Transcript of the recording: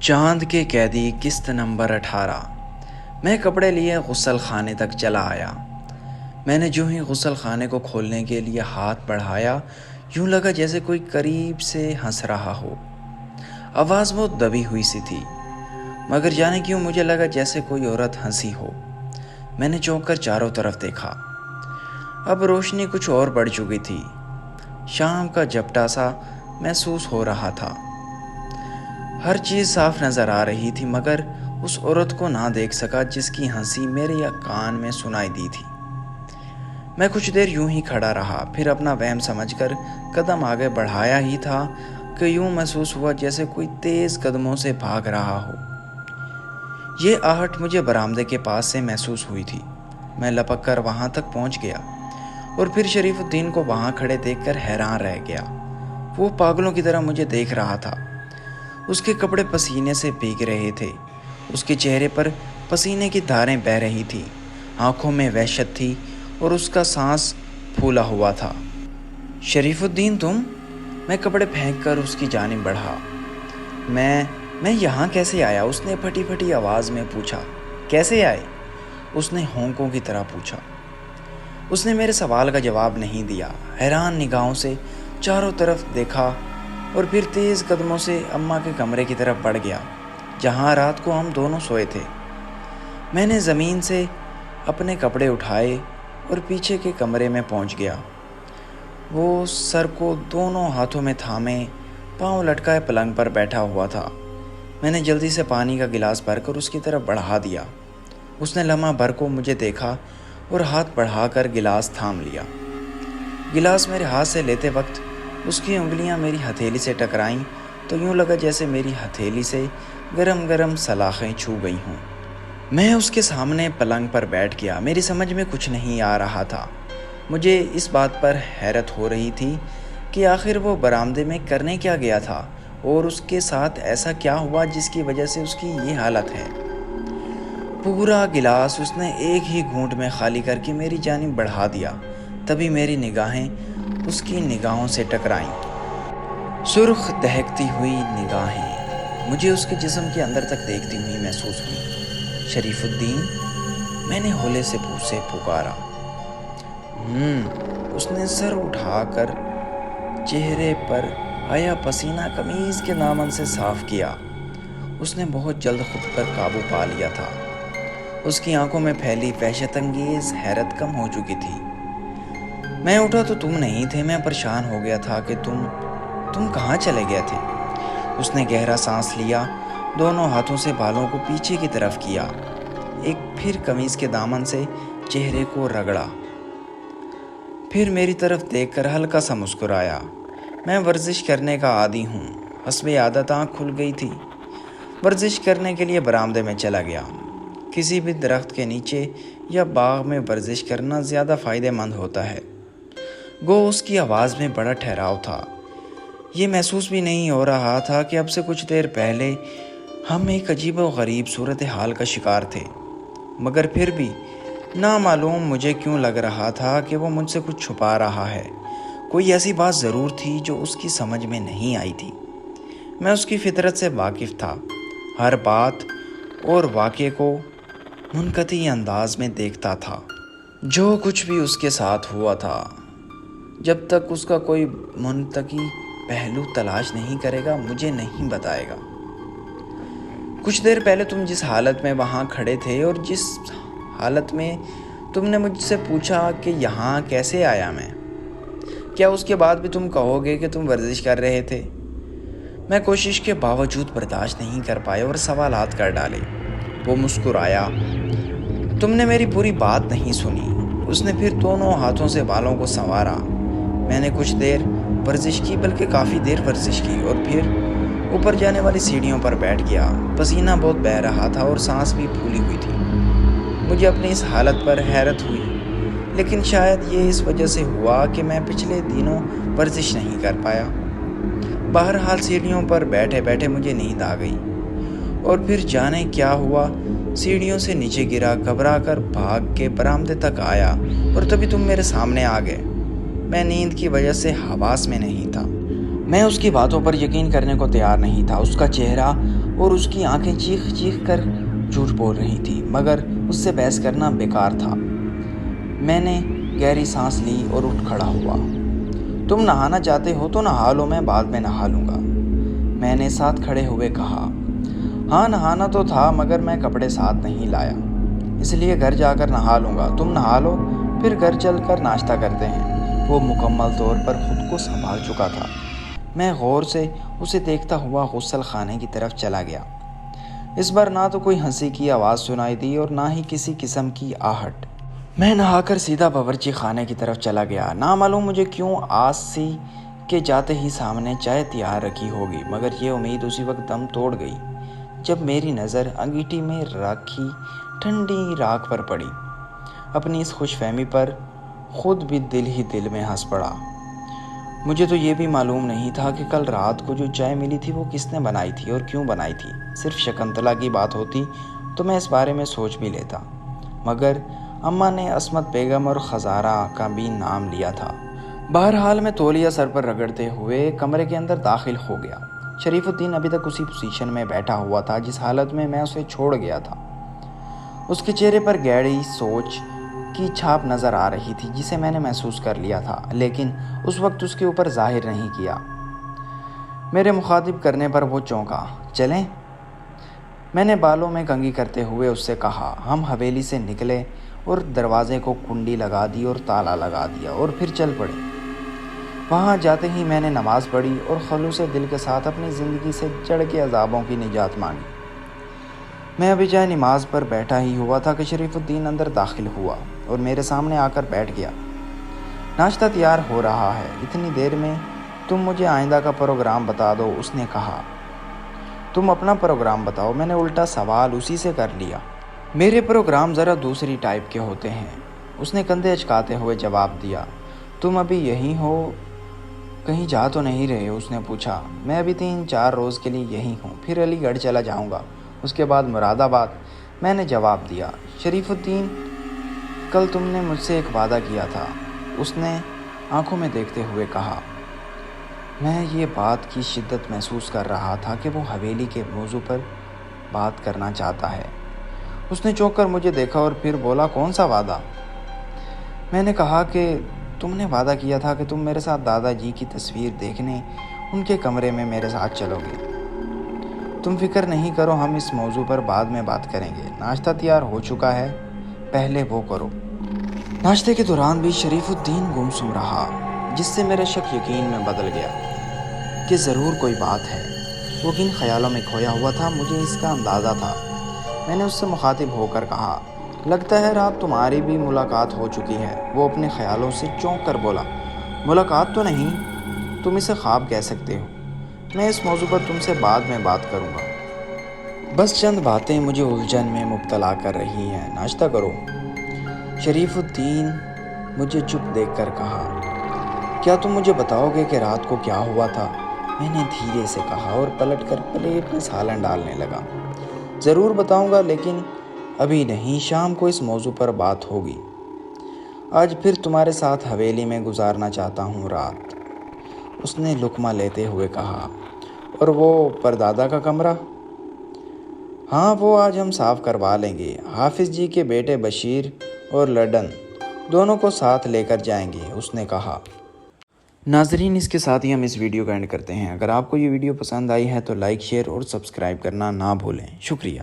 چاند کے قیدی قسط نمبر 18۔ میں کپڑے لیے غسل خانے تک چلا آیا۔ میں نے جو ہی غسل خانے کو کھولنے کے لیے ہاتھ بڑھایا، یوں لگا جیسے کوئی قریب سے ہنس رہا ہو۔ آواز بہت دبی ہوئی سی تھی، مگر جانے کیوں مجھے لگا جیسے کوئی عورت ہنسی ہو۔ میں نے چونک کر چاروں طرف دیکھا۔ اب روشنی کچھ اور بڑھ چکی تھی۔ شام کا جھپٹا سا محسوس ہو رہا تھا۔ ہر چیز صاف نظر آ رہی تھی، مگر اس عورت کو نہ دیکھ سکا جس کی ہنسی میرے کان میں سنائی دی تھی۔ میں کچھ دیر یوں ہی کھڑا رہا، پھر اپنا وہم سمجھ کر قدم آگے بڑھایا ہی تھا کہ یوں محسوس ہوا جیسے کوئی تیز قدموں سے بھاگ رہا ہو۔ یہ آہٹ مجھے برآمدے کے پاس سے محسوس ہوئی تھی۔ میں لپک کر وہاں تک پہنچ گیا اور پھر شریف الدین کو وہاں کھڑے دیکھ کر حیران رہ گیا۔ وہ پاگلوں کی طرح مجھے دیکھ رہا تھا۔ اس کے کپڑے پسینے سے بھیگ رہے تھے، اس کے چہرے پر پسینے کی دھاریں بہہ رہی تھیں، آنکھوں میں وحشت تھی اور اس کا سانس پھولا ہوا تھا۔ شریف الدین تم؟ میں کپڑے پھینک کر اس کی جانب بڑھا۔ میں یہاں کیسے آیا؟ اس نے پھٹی پھٹی آواز میں پوچھا۔ کیسے آئے؟ اس نے ہونکوں کی طرح پوچھا۔ اس نے میرے سوال کا جواب نہیں دیا، حیران نگاہوں سے چاروں طرف دیکھا اور پھر تیز قدموں سے اماں کے کمرے کی طرف بڑھ گیا، جہاں رات کو ہم دونوں سوئے تھے۔ میں نے زمین سے اپنے کپڑے اٹھائے اور پیچھے کے کمرے میں پہنچ گیا۔ وہ سر کو دونوں ہاتھوں میں تھامے پاؤں لٹکائے پلنگ پر بیٹھا ہوا تھا۔ میں نے جلدی سے پانی کا گلاس بھر کر اس کی طرف بڑھا دیا۔ اس نے لمحہ بھر کو مجھے دیکھا اور ہاتھ بڑھا کر گلاس تھام لیا۔ گلاس میرے ہاتھ سے لیتے وقت اس کی انگلیاں میری ہتھیلی سے ٹکرائیں تو یوں لگا جیسے میری ہتھیلی سے گرم گرم سلاخیں چھو گئی ہوں۔ میں اس کے سامنے پلنگ پر بیٹھ گیا۔ میری سمجھ میں کچھ نہیں آ رہا تھا۔ مجھے اس بات پر حیرت ہو رہی تھی کہ آخر وہ برآمدے میں کرنے کیا گیا تھا اور اس کے ساتھ ایسا کیا ہوا جس کی وجہ سے اس کی یہ حالت ہے۔ پورا گلاس اس نے ایک ہی گھونٹ میں خالی کر کے میری جانب بڑھا دیا۔ تبھی میری نگاہیں اس کی نگاہوں سے ٹکرائیں۔ سرخ دہکتی ہوئی نگاہیں مجھے اس کے جسم کے اندر تک دیکھتی ہوئی محسوس ہوئی۔ شریف الدین؟ میں نے ہولے سے پکارا۔ اس نے سر اٹھا کر چہرے پر آیا پسینہ قمیض کے دامن سے صاف کیا۔ اس نے بہت جلد خود پر قابو پا لیا تھا۔ اس کی آنکھوں میں پھیلی وحشت انگیز حیرت کم ہو چکی تھی۔ میں اٹھا تو تم نہیں تھے۔ میں پریشان ہو گیا تھا کہ تم کہاں چلے گئے تھے؟ اس نے گہرا سانس لیا، دونوں ہاتھوں سے بالوں کو پیچھے کی طرف کیا، ایک پھر قمیض کے دامن سے چہرے کو رگڑا، پھر میری طرف دیکھ کر ہلکا سا مسکرایا۔ میں ورزش کرنے کا عادی ہوں۔ حسب عادت آنکھ کھل گئی تھی۔ ورزش کرنے کے لیے برآمدے میں چلا گیا۔ کسی بھی درخت کے نیچے یا باغ میں ورزش کرنا زیادہ فائدہ مند ہوتا ہے۔ گو اس کی آواز میں بڑا ٹھہراؤ تھا۔ یہ محسوس بھی نہیں ہو رہا تھا کہ اب سے کچھ دیر پہلے ہم ایک عجیب و غریب صورتحال کا شکار تھے، مگر پھر بھی نامعلوم مجھے کیوں لگ رہا تھا کہ وہ مجھ سے کچھ چھپا رہا ہے۔ کوئی ایسی بات ضرور تھی جو اس کی سمجھ میں نہیں آئی تھی۔ میں اس کی فطرت سے واقف تھا، ہر بات اور واقعے کو منقطع انداز میں دیکھتا تھا۔ جو کچھ بھی اس کے ساتھ ہوا تھا، جب تک اس کا کوئی منطقی پہلو تلاش نہیں کرے گا مجھے نہیں بتائے گا۔ کچھ دیر پہلے تم جس حالت میں وہاں کھڑے تھے اور جس حالت میں تم نے مجھ سے پوچھا کہ یہاں کیسے آیا میں، کیا اس کے بعد بھی تم کہو گے کہ تم ورزش کر رہے تھے؟ میں کوشش کے باوجود برداشت نہیں کر پایا اور سوالات کر ڈالے۔ وہ مسکرایا۔ تم نے میری پوری بات نہیں سنی۔ اس نے پھر دونوں ہاتھوں سے بالوں کو سنوارا۔ میں نے کچھ دیر ورزش کی، بلکہ کافی دیر ورزش کی، اور پھر اوپر جانے والی سیڑھیوں پر بیٹھ گیا۔ پسینہ بہت بہہ رہا تھا اور سانس بھی پھولی ہوئی تھی۔ مجھے اپنی اس حالت پر حیرت ہوئی، لیکن شاید یہ اس وجہ سے ہوا کہ میں پچھلے دنوں ورزش نہیں کر پایا۔ بہرحال سیڑھیوں پر بیٹھے بیٹھے مجھے نیند آ گئی اور پھر جانے کیا ہوا، سیڑھیوں سے نیچے گرا، گھبرا کر بھاگ کے برآمدے تک آیا اور تبھی تم میرے سامنے آ گئے۔ میں نیند کی وجہ سے حواس میں نہیں تھا۔ میں اس کی باتوں پر یقین کرنے کو تیار نہیں تھا۔ اس کا چہرہ اور اس کی آنکھیں چیخ چیخ کر جھوٹ بول رہی تھی، مگر اس سے بحث کرنا بیکار تھا۔ میں نے گہری سانس لی اور اٹھ کھڑا ہوا۔ تم نہانا چاہتے ہو تو نہا لو، میں بعد میں نہا لوں گا، میں نے ساتھ کھڑے ہوئے کہا۔ ہاں نہانا تو تھا، مگر میں کپڑے ساتھ نہیں لایا، اس لیے گھر جا کر نہا لوں گا، تم نہا لو، پھر گھر چل کر ناشتہ کرتے ہیں۔ وہ مکمل طور پر خود کو سنبھال چکا تھا۔ میں غور سے اسے دیکھتا ہوا غسل خانے کی طرف چلا گیا۔ اس بار نہ تو کوئی ہنسی کی آواز سنائی دی اور نہ ہی کسی قسم کی آہٹ۔ میں نہا کر سیدھا باورچی خانے کی طرف چلا گیا۔ نامعلوم مجھے کیوں آس سی کہ جاتے ہی سامنے چائے تیار رکھی ہوگی، مگر یہ امید اسی وقت دم توڑ گئی جب میری نظر انگیٹھی میں رکھی ٹھنڈی راکھ پر پڑی۔ اپنی اس خوش فہمی پر خود بھی دل ہی دل میں ہنس پڑا۔ مجھے تو یہ بھی معلوم نہیں تھا کہ کل رات کو جو چائے ملی تھی وہ کس نے بنائی تھی اور کیوں بنائی تھی۔ صرف شکنتلا کی بات ہوتی تو میں اس بارے میں سوچ بھی لیتا، مگر اماں نے عصمت بیگم اور خزارہ کا بھی نام لیا تھا۔ بہرحال میں تولیہ سر پر رگڑتے ہوئے کمرے کے اندر داخل ہو گیا۔ شریف الدین ابھی تک اسی پوزیشن میں بیٹھا ہوا تھا جس حالت میں میں اسے چھوڑ گیا تھا۔ اس کے چہرے پر گہری سوچ کی چھاپ نظر آ رہی تھی جسے میں نے محسوس کر لیا تھا، لیکن اس وقت اس کے اوپر ظاہر نہیں کیا۔ میرے مخاطب کرنے پر وہ چونکا۔ چلیں؟ میں نے بالوں میں کنگھی کرتے ہوئے اس سے کہا۔ ہم حویلی سے نکلے اور دروازے کو کنڈی لگا دی اور تالا لگا دیا اور پھر چل پڑے۔ وہاں جاتے ہی میں نے نماز پڑھی اور خلوص دل کے ساتھ اپنی زندگی سے جڑ کے عذابوں کی نجات مانگی۔ میں ابھی جائے نماز پر بیٹھا ہی ہوا تھا کہ شریف الدین اندر داخل ہوا اور میرے سامنے آ کر بیٹھ گیا۔ ناشتہ تیار ہو رہا ہے، اتنی دیر میں تم مجھے آئندہ کا پروگرام بتا دو، اس نے کہا۔ تم اپنا پروگرام بتاؤ، میں نے الٹا سوال اسی سے کر لیا۔ میرے پروگرام ذرا دوسری ٹائپ کے ہوتے ہیں، اس نے کندھے اچکاتے ہوئے جواب دیا۔ تم ابھی یہیں ہو، کہیں جا تو نہیں رہے؟ اس نے پوچھا۔ میں ابھی 3-4 روز کے لیے یہیں ہوں، پھر علی گڑھ چلا جاؤں گا، اس کے بعد مراد آباد، میں نے جواب دیا۔ شریف الدین، کل تم نے مجھ سے ایک وعدہ کیا تھا، اس نے آنکھوں میں دیکھتے ہوئے کہا۔ میں یہ بات کی شدت محسوس کر رہا تھا کہ وہ حویلی کے موضوع پر بات کرنا چاہتا ہے۔ اس نے چونک کر مجھے دیکھا اور پھر بولا، کون سا وعدہ؟ میں نے کہا کہ تم نے وعدہ کیا تھا کہ تم میرے ساتھ دادا جی کی تصویر دیکھنے ان کے کمرے میں میرے ساتھ چلو گے۔ تم فکر نہیں کرو، ہم اس موضوع پر بعد میں بات کریں گے، ناشتہ تیار ہو چکا ہے، پہلے وہ کرو۔ ناشتے کے دوران بھی شریف الدین گمسم رہا، جس سے میرا شک یقین میں بدل گیا کہ ضرور کوئی بات ہے۔ وہ کن خیالوں میں کھویا ہوا تھا، مجھے اس کا اندازہ تھا۔ میں نے اس سے مخاطب ہو کر کہا، لگتا ہے رات تمہاری بھی ملاقات ہو چکی ہے۔ وہ اپنے خیالوں سے چونک کر بولا، ملاقات تو نہیں، تم اسے خواب کہہ سکتے ہو، میں اس موضوع پر تم سے بعد میں بات کروں گا، بس چند باتیں مجھے الجھن میں مبتلا کر رہی ہیں، ناشتہ کرو۔ شریف الدین مجھے چپ دیکھ کر کہا، کیا تم مجھے بتاؤ گے کہ رات کو کیا ہوا تھا؟ میں نے دھیرے سے کہا اور پلٹ کر پلیٹ میں سالن ڈالنے لگا۔ ضرور بتاؤں گا، لیکن ابھی نہیں، شام کو اس موضوع پر بات ہوگی۔ آج پھر تمہارے ساتھ حویلی میں گزارنا چاہتا ہوں رات، اس نے لقمہ لیتے ہوئے کہا۔ اور وہ پردادا کا کمرہ؟ ہاں، وہ آج ہم صاف کروا لیں گے، حافظ جی کے بیٹے بشیر اور لڈن دونوں کو ساتھ لے کر جائیں گے، اس نے کہا۔ ناظرین، اس کے ساتھ ہی ہم اس ویڈیو کا اینڈ کرتے ہیں۔ اگر آپ کو یہ ویڈیو پسند آئی ہے تو لائک، شیئر اور سبسکرائب کرنا نہ بھولیں۔ شکریہ۔